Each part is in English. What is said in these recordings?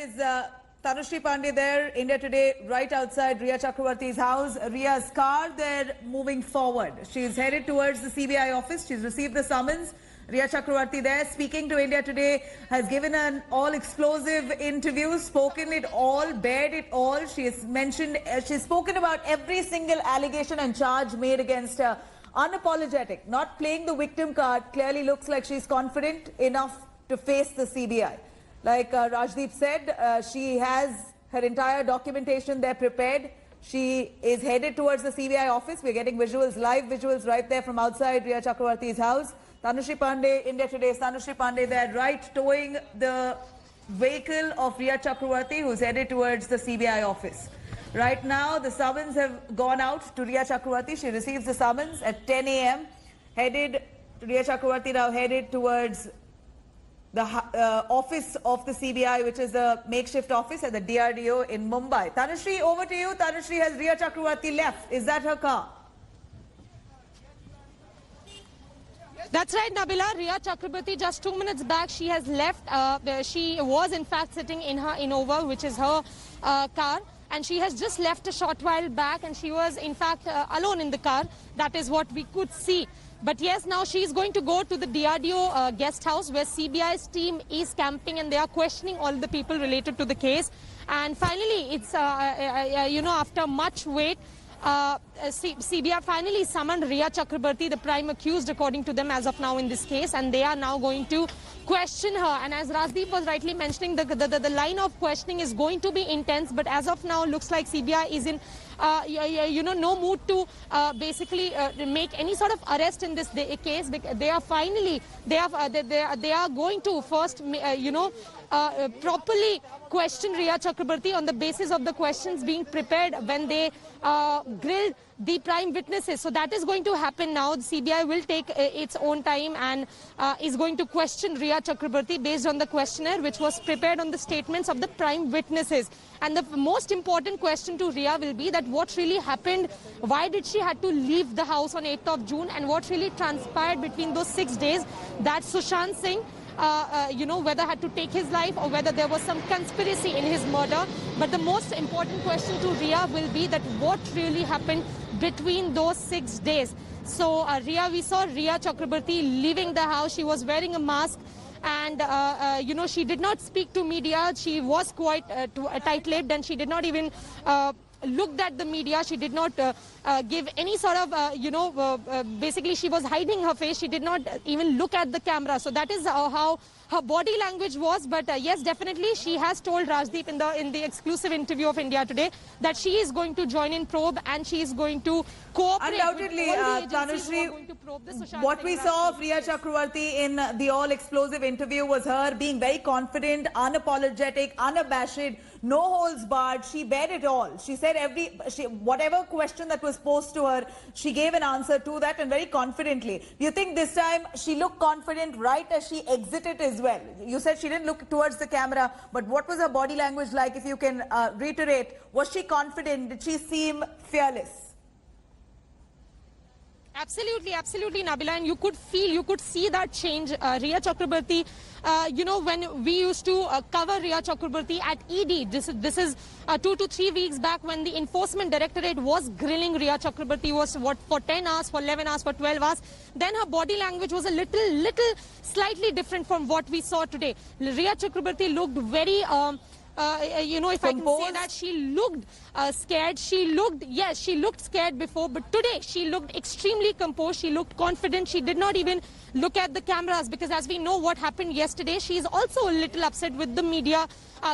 is Tanushree Pandey there, India Today, right outside Riya Chakrabarty's house. Riya's car, they're moving forward. She's headed towards the CBI office. She's received the summons. Riya Chakrabarty there, speaking to India Today, has given an all-explosive interview, spoken it all, bared it all. She has mentioned, she's spoken about every single allegation and charge made against her. Unapologetic, not playing the victim card, clearly looks like she's confident enough to face the CBI. Like Rajdeep said, she has her entire documentation there prepared. She is headed towards the CBI office. We're getting visuals, live visuals right there from outside Riya Chakrabarty's house. Tanushree Pandey, India Today's Tanushree Pandey there, right, towing the vehicle of Riya Chakrabarty, who's headed towards the CBI office. Right now, the summons have gone out to Riya Chakrabarty. She receives the summons at 10 a.m. Riya Chakrabarty now headed towards the office of the CBI, which is the makeshift office at the DRDO in Mumbai. Tanushree, over to you. Tanushree, has Riya Chakrabarty left? Is that her car? That's right, Nabila. Riya Chakrabarty, just 2 minutes back, she has left. She was, in fact, sitting in her Innova, which is her car. And she has just left a short while back, and she was, in fact, alone in the car. That is what we could see. But yes, now she is going to go to the DRDO guest house where CBI's team is camping, and they are questioning all the people related to the case. And finally, it's, after much wait, CBI finally summoned Riya Chakrabarty, the prime accused, according to them, as of now in this case, and they are now going to question her. And as Rajdeep was rightly mentioning, the line of questioning is going to be intense, but as of now, looks like CBI is in no mood to basically make any sort of arrest in this case. They are finally, they are going to first, properly question Riya Chakrabarty on the basis of the questions being prepared when they grilled the prime witnesses. So that is going to happen now. The CBI will take its own time and is going to question Riya Chakrabarty based on the questionnaire which was prepared on the statements of the prime witnesses. And the most important question to Riya will be that what really happened, why did she have to leave the house on 8th of June, and what really transpired between those 6 days that Sushant Singh whether had to take his life or whether there was some conspiracy in his murder. But the most important question to Riya will be that what really happened between those 6 days. So we saw Riya Chakrabarty leaving the house. She was wearing a mask, and she did not speak to media. She was quite tight-lipped, and she did not even looked at the media. She did not give any sort of, basically she was hiding her face. She did not even look at the camera. So that is how her body language was. But yes, definitely she has told Rajdeep in the exclusive interview of India Today that she is going to join in probe, and she is going to cooperate. Undoubtedly, Tanushree, what we saw of Riya Chakrabarty in the all-explosive interview was her being very confident, unapologetic, unabashed, no holds barred. She bared it all. She said whatever question that was posed to her, she gave an answer to that, and very confidently. Do you think this time she looked confident right as she exited as well? You said she didn't look towards the camera, but what was her body language like? If you can reiterate, was she confident? Did she seem fearless? Absolutely, absolutely, Nabila, and you could see that change. Riya Chakrabarty, when we used to cover Riya Chakrabarty at ED, this is 2 to 3 weeks back, when the Enforcement Directorate was grilling Riya Chakrabarty, was for 10 hours, for 11 hours, for 12 hours. Then her body language was a little slightly different from what we saw today. Riya Chakrabarty looked very if I can say that, she looked scared. She looked scared before, but today she looked extremely composed. She looked confident. She did not even look at the cameras, because as we know what happened yesterday, she is also a little upset with the media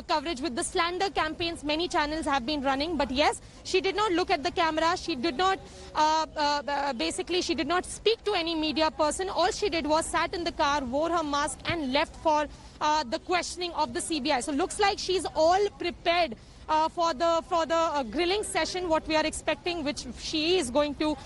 coverage, with the slander campaigns many channels have been running. But yes, she did not look at the camera. She did not, she did not speak to any media person. All she did was sat in the car, wore her mask, and left for the questioning of the CBI. So looks like she's all prepared for the grilling session, what we are expecting, which she is going to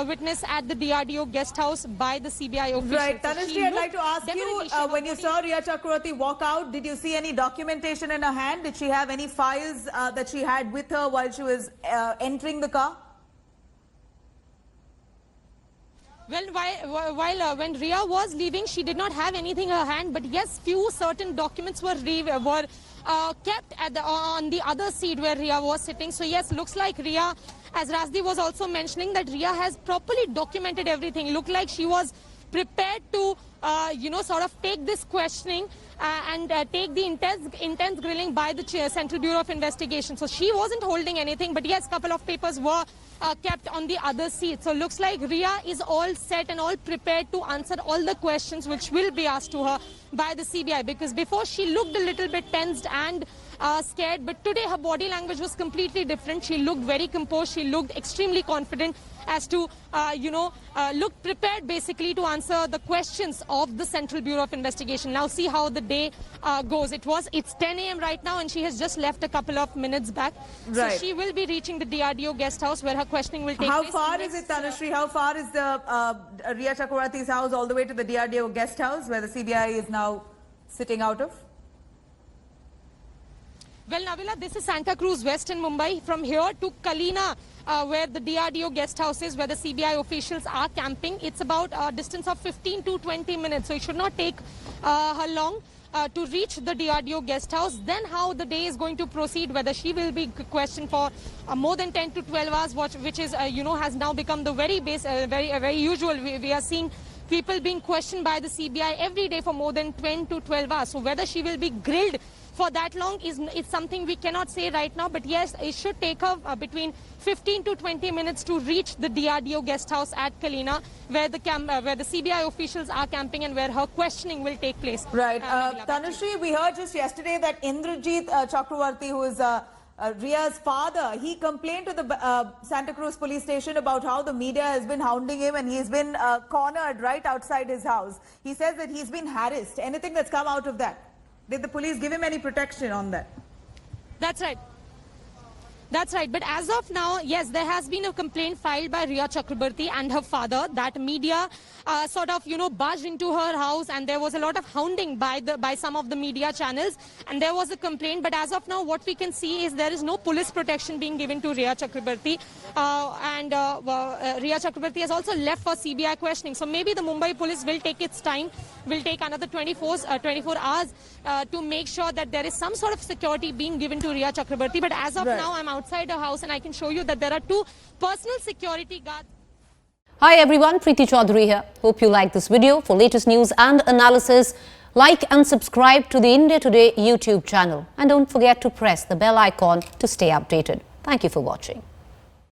witness at the DRDO guest house by the CBI officials. Right. Tanushree, I'd like to ask you, when you saw Riya Chakrabarty walk out, did you see any documentation in her hand? Did she have any files that she had with her while she was entering the car? Well, when Riya was leaving, she did not have anything in her hand, but yes, few certain documents were kept at on the other seat where Riya was sitting. So yes, looks like Riya, as Rasdeep was also mentioning, that Riya has properly documented everything. Looked like she was prepared to, sort of take this questioning and take the intense grilling by the Central Bureau of Investigation. So she wasn't holding anything, but yes, couple of papers were kept on the other seat. So looks like Riya is all set and all prepared to answer all the questions which will be asked to her by the CBI, because before she looked a little bit tensed and scared, but today her body language was completely different. She looked very composed. She looked extremely confident as to, look prepared basically to answer the questions of the Central Bureau of Investigation. Now see how the day goes. It's 10 a.m. right now, and she has just left a couple of minutes back. Right. So she will be reaching the DRDO guest house where her questioning will take How place. far is it, Tanushree? How far is the Riya Chakravarti's house all the way to the DRDO guest house where the CBI is now sitting out of? Well, Nabila, this is Santa Cruz West in Mumbai. From here to Kalina, where the DRDO guest house is, where the CBI officials are camping, it's about a distance of 15 to 20 minutes. So it should not take her long to reach the DRDO guest house. Then how the day is going to proceed, whether she will be questioned for more than 10 to 12 hours, which is, has now become the very very usual. We are seeing people being questioned by the CBI every day for more than 10 to 12 hours. So whether she will be grilled for that long is something we cannot say right now. But yes, it should take her between 15 to 20 minutes to reach the DRDO guest house at Kalina, where the CBI officials are camping and where her questioning will take place. Right. Tanushree, we heard just yesterday that Indrajit Chakravarti, who is Riya's father, he complained to the Santa Cruz police station about how the media has been hounding him and he's been cornered right outside his house. He says that he's been harassed. Anything that's come out of that? Did the police give him any protection on that? That's right. That's right. But as of now, yes, there has been a complaint filed by Riya Chakrabarti and her father that media barged into her house, and there was a lot of hounding by some of the media channels, and there was a complaint. But as of now, what we can see is there is no police protection being given to Riya Chakrabarti, Riya Chakrabarti has also left for CBI questioning. So maybe the Mumbai police will take its time, will take another 24 hours to make sure that there is some sort of security being given to Riya Chakrabarti. But as of now, I'm outside her house and I can show you that there are 2 personal security guards. Hi everyone, Preeti Chaudhary here. Hope you like this video. For latest news and analysis, like and subscribe to the India Today YouTube channel. And don't forget to press the bell icon to stay updated. Thank you for watching.